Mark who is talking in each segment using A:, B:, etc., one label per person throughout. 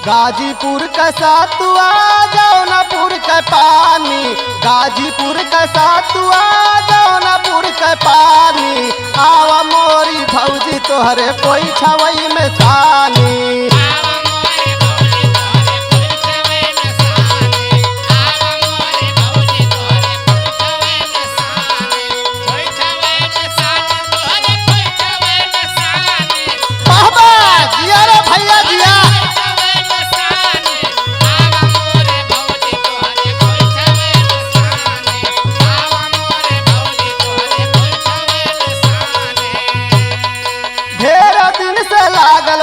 A: गाजीपुर का सातुआ जौनपुर का पानी, गाजीपुर का सातुआ जौनपुर का पानी, आवा मोरी भौजी तोहरे कोई छवई में सानी।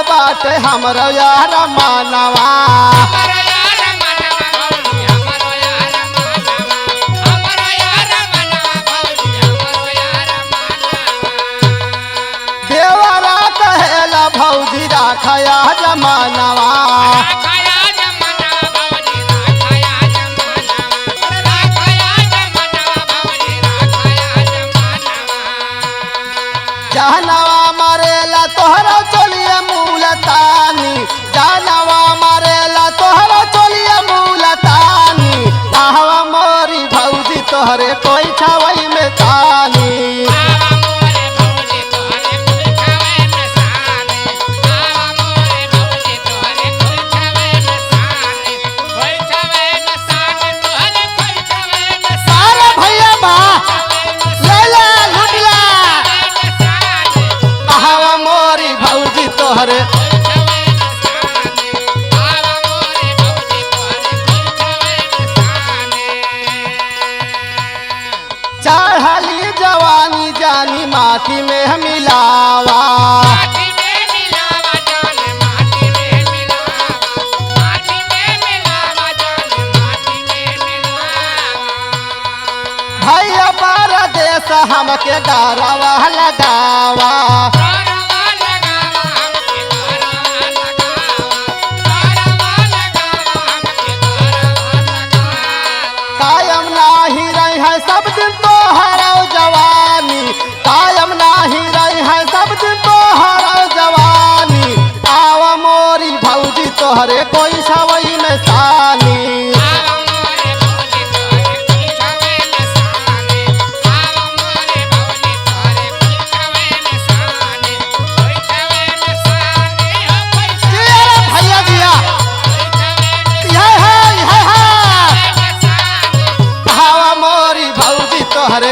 A: बाटे हमरो यार मानवा, देवरा कहेला भौजी राखया जमानवा। जहनवा मरेला तोहरा चलिए मूलतानी, जानवा मरेला तोहरा चलिए मूलतानी, आहवा मोरी भौजी तोहरे कोई छवई में तानी। चढ़ली जवानी जानी माटी में मिलावा, भैया परदेस हमके गारवा लगावा। कायम नाही रही है सब दिन तो हरा जवानी, कायम नाही रही है सब दिन तो हरा जवानी, आवा मोरी भौजी तोहरे कोई छवई में सानी। तोहरे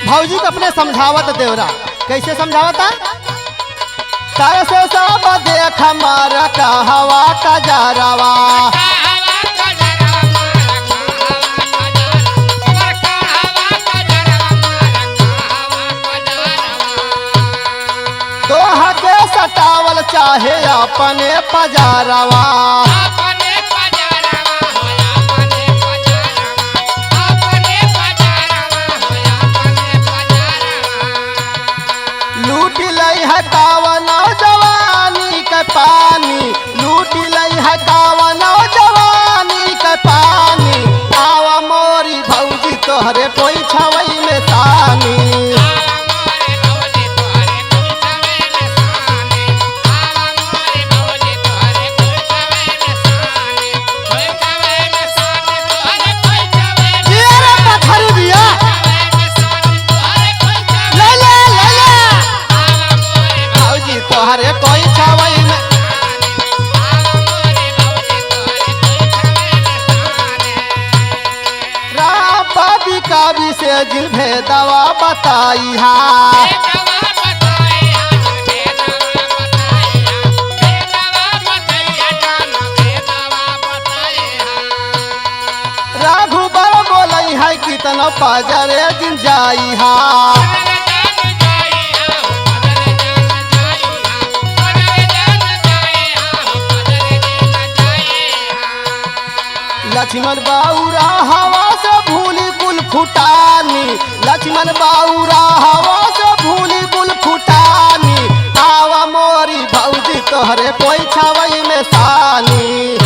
A: भौजी को अपने समझावत देवरा कैसे समझावता, कैसे सब देख मारा का हवा का जारवा, दोहा के सटावल चाहे अपने पजारवा, लूट लई है कावना जवानी के पानी, लूट लई है कावना जवानी के पानी, आवा मोरी भौजी तोहरे कोई छवई में सानी। तोहरे कोई छवई में रापी काबी से जिल भेदवा बताई हा, रघुबर बोलई है कितना पाजरे दिन जाई हा, लक्ष्मण बाऊरा हवा से भूली कुल फुटानी, लक्ष्मण बाऊरा हवा से भूली कुल फुटानी, आवा मोरी भौजी तोहरे कोई छवई में सानी।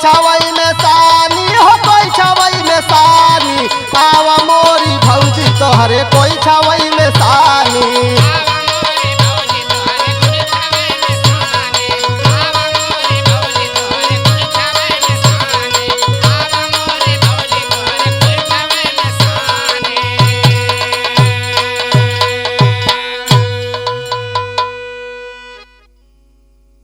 A: छवई में सानी हो कोई छवई में सानी आवा मोरी भौजी तोहरे